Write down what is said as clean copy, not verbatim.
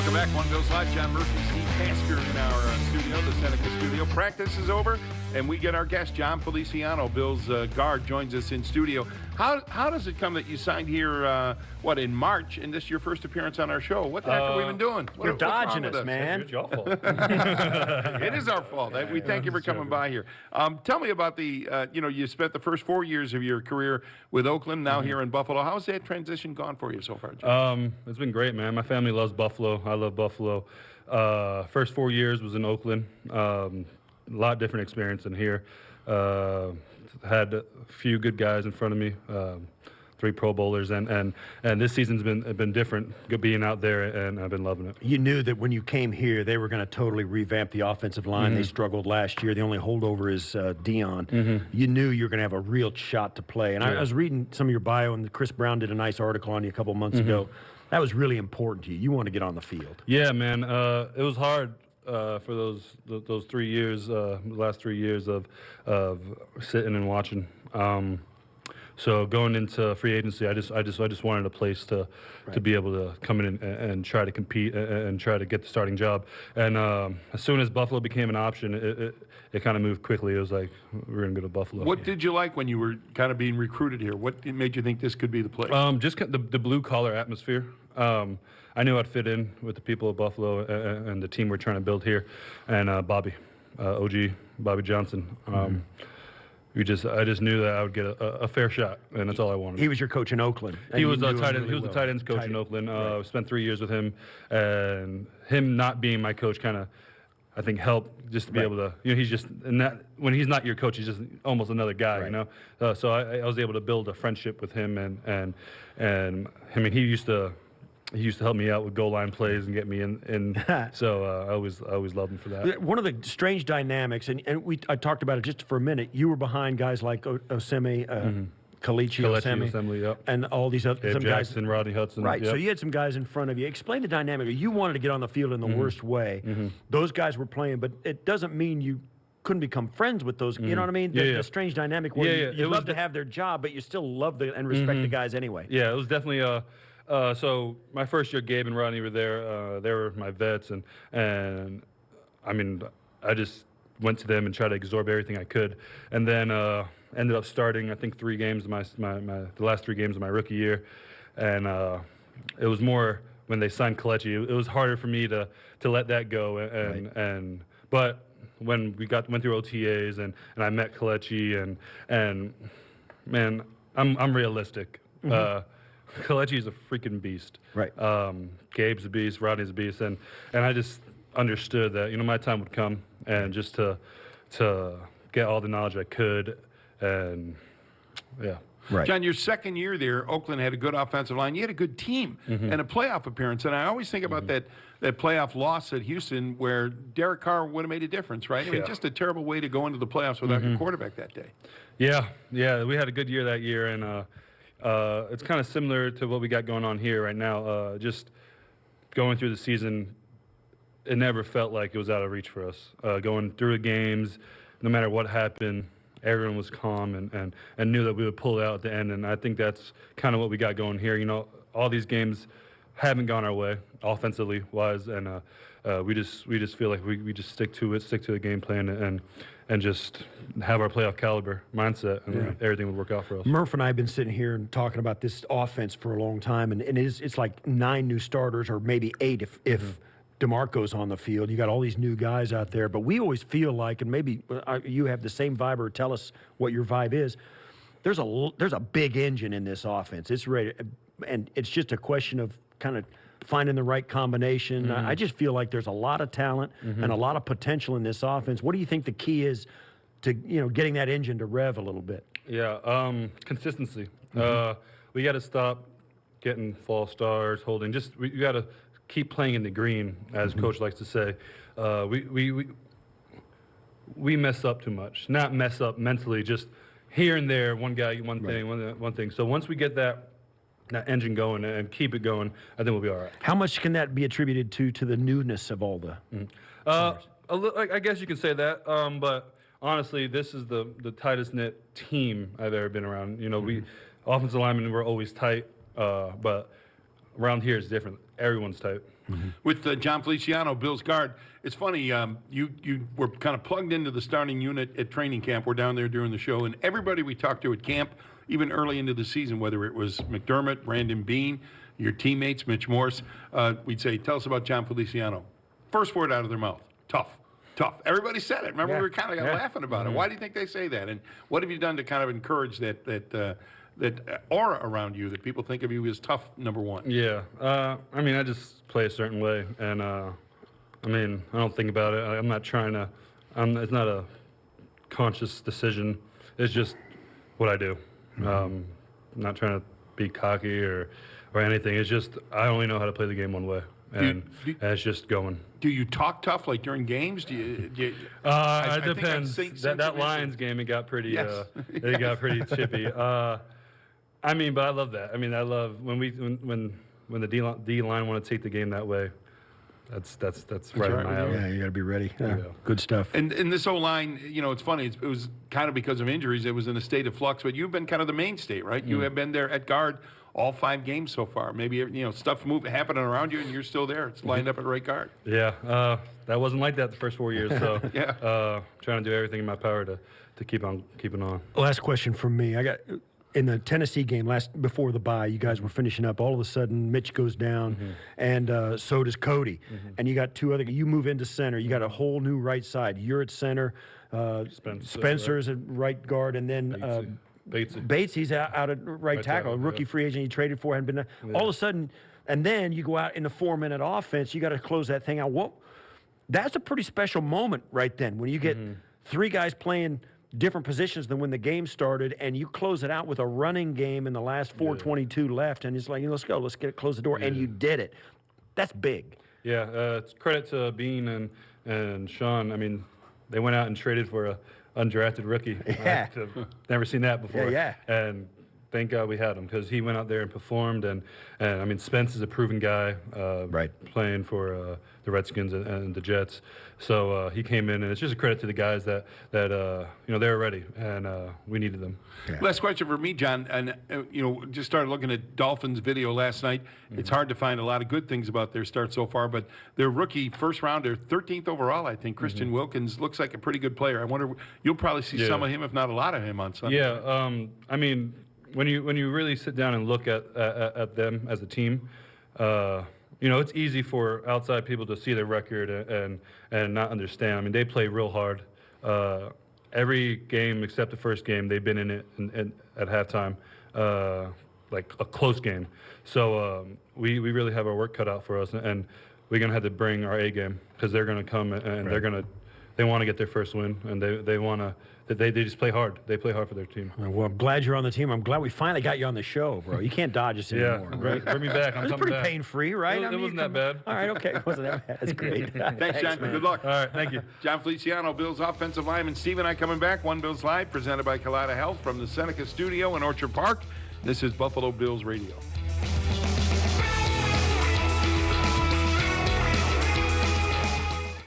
Welcome back, One Bills Live. John Murphy, Steve Tasker in our studio, the Seneca studio. Practice is over, and we get our guest, Jon Feliciano, Bills guard, joins us in studio. How does it come that you signed here, in March, and this is your first appearance on our show? What the heck have we been doing? You're dodging us, man. It's your fault. It is our fault. We thank you for coming by here. Tell me about you spent the first 4 years of your career with Oakland, now here in Buffalo. How's that transition gone for you so far, Jon? It's been great, man. My family loves Buffalo. I love Buffalo. First 4 years was in Oakland. A lot different experience than here. Had a few good guys in front of me, 3 Pro Bowlers, and this season's been different being out there, and I've been loving it. You knew that when you came here, they were going to totally revamp the offensive line. They struggled last year. The only holdover is Dion. You knew you were going to have a real shot to play. And I was reading some of your bio, and Chris Brown did a nice article on you a couple months ago. That was really important to you. You want to get on the field. Yeah, man. It was hard for those 3 years, the last 3 years of sitting and watching. So going into free agency, I just wanted a place to be able to come in and try to compete and try to get the starting job. And as soon as Buffalo became an option, it kind of moved quickly. It was like, we're going to go to Buffalo. What did you like when you were kind of being recruited here? What made you think this could be the place? Just the blue-collar atmosphere. I knew I'd fit in with the people of Buffalo and the team we're trying to build here. And Bobby Johnson. I just knew that I would get a fair shot, and that's all I wanted. He was your coach in Oakland. He was the tight ends coach in Oakland. Spent 3 years with him, and him not being my coach kind of, I think, helped just to be able to. He's just when he's not your coach, he's just almost another guy. So I was able to build a friendship with him, and I mean, he used to help me out with goal line plays and get me in. So I always loved him for that. One of the strange dynamics, and I talked about it just for a minute. You were behind guys like Osemi, Kalichi Osemi, yep. and all these other Dave Jackson, guys. Rodney Hudson. Right. Yep. So you had some guys in front of you. Explain the dynamic. You wanted to get on the field in the worst way. Those guys were playing, but it doesn't mean you couldn't become friends with those. You know what I mean? The strange dynamic where you love to have their job, but you still love and respect the guys anyway. Yeah, it was definitely so my first year, Gabe and Rodney were there. They were my vets, and I mean, I just went to them and tried to absorb everything I could, and then ended up starting, I think, 3 games the last 3 games of my rookie year, and it was more when they signed Kelechi. It was harder for me to let that go, but when we went through OTAs and I met Kelechi and man, I'm realistic. Kelechi's a freaking beast. Right. Gabe's a beast. Rodney's a beast. And I just understood that, my time would come, and just to get all the knowledge I could. And, yeah. Right. Jon, your second year there, Oakland had a good offensive line. You had a good team and a playoff appearance. And I always think about that playoff loss at Houston where Derek Carr would have made a difference, right? I mean, just a terrible way to go into the playoffs without your quarterback that day. Yeah. We had a good year that year, and it's kind of similar to what we got going on here right now. Just going through the season, it never felt like it was out of reach for us. Going through the games, no matter what happened, everyone was calm and knew that we would pull it out at the end. And I think that's kind of what we got going here. All these games haven't gone our way offensively wise, and we just feel like we just stick to the game plan and just have our playoff caliber mindset, and everything would work out for us. Murph and I have been sitting here and talking about this offense for a long time, and it's like 9 new starters, or maybe 8 if DeMarco's on the field. You got all these new guys out there, but we always feel like, and maybe you have the same vibe, or tell us what your vibe is. There's a big engine in this offense. It's ready, and it's just a question of kind of finding the right combination. I just feel like there's a lot of talent and a lot of potential in this offense. What do you think the key is to getting that engine to rev a little bit? Yeah, consistency. We got to stop getting false starts, holding. We got to keep playing in the green, as Coach likes to say. We mess up too much. Not mess up mentally, just here and there, one guy, one thing. So once we get that engine going and keep it going, I think we'll be all right. How much can that be attributed to the newness of all the? I guess you can say that, but honestly, this is the tightest knit team I've ever been around. We offensive linemen were always tight, but around here it's different. Everyone's tight. With Jon Feliciano, Bills guard, it's funny. You were kind of plugged into the starting unit at training camp. We're down there during the show, and everybody we talked to at camp, even early into the season, whether it was McDermott, Brandon Beane, your teammates, Mitch Morse, we'd say, "Tell us about Jon Feliciano." First word out of their mouth: tough. Tough. Everybody said it. Remember, we were kind of laughing about it. Why do you think they say that? And what have you done to kind of encourage that aura around you that people think of you as tough, number one? Yeah. I mean, I just play a certain way, and I mean, I don't think about it. I'm not trying to. It's not a conscious decision. It's just what I do. I'm not trying to be cocky or anything. It's just I only know how to play the game one way, and it's just going. Do you talk tough like during games? Do you it I think I've depends. seen That Lions game, it got pretty. Yes. It got pretty chippy. I mean, but I love that. I mean, I love when the D line want to take the game that way. That's right in my alley. Yeah, you got to be ready. Yeah. Good stuff. And this O-line, you know, it's funny. It was kind of because of injuries. It was in a state of flux, but you've been kind of the mainstay, right? You have been there at guard all 5 games so far. Maybe, you know, stuff happening around you, and you're still there. It's lined up at right guard. Yeah, that wasn't like that the first 4 years. So Yeah. trying to do everything in my power to keep on keeping on. Last question from me. I got in the Tennessee game before the bye. You guys were finishing up. All of a sudden, Mitch goes down, and so does Cody. And you got 2 other. You move into center. You got a whole new right side. You're at center. Spencer's at right guard, and then Batesy out at right tackle. A rookie free agent you traded for hadn't been there. All of a sudden, and then you go out in the 4-minute offense. You got to close that thing out. Well, that's a pretty special moment right then when you get 3 guys playing different positions than when the game started, and you close it out with a running game in the last 4:22 left, and it's like, let's go, let's get it, close the door, and you did it. That's big. Yeah, it's credit to Bean and Sean. I mean, they went out and traded for a undrafted rookie. Yeah. I've never seen that before. Yeah. And thank God we had him because he went out there and performed. And I mean, Spence is a proven guy, playing for the Redskins and the Jets. So he came in, and it's just a credit to the guys that you know, they were ready, and we needed them. Yeah. Last question for me, John. And you know, just started looking at Dolphins video last night. It's hard to find a lot of good things about their start so far, but their rookie first rounder, 13th overall, I think, Christian Wilkins, looks like a pretty good player. I wonder, you'll probably see some of him, if not a lot of him, on Sunday. Yeah, I mean, when you really sit down and look at them as a team, you know, it's easy for outside people to see their record and not understand. I mean, they play real hard. Every game except the first game, they've been in it at halftime, like a close game. So we really have our work cut out for us, and we're gonna have to bring our A game because they're gonna come and they want to get their first win, and they just play hard. They play hard for their team. Well, I'm glad you're on the team. I'm glad we finally got you on the show, bro. You can't dodge us anymore. Right? Bring me back. I'm It was coming pretty back. pain-free, right? It wasn't that bad. All right, okay. It wasn't that bad. That's great. Thanks, John. man. Good luck. All right, thank you. Jon Feliciano, Bills offensive lineman. Steve and I coming back. One Bills Live, presented by Colada Health from the Seneca Studio in Orchard Park. This is Buffalo Bills Radio.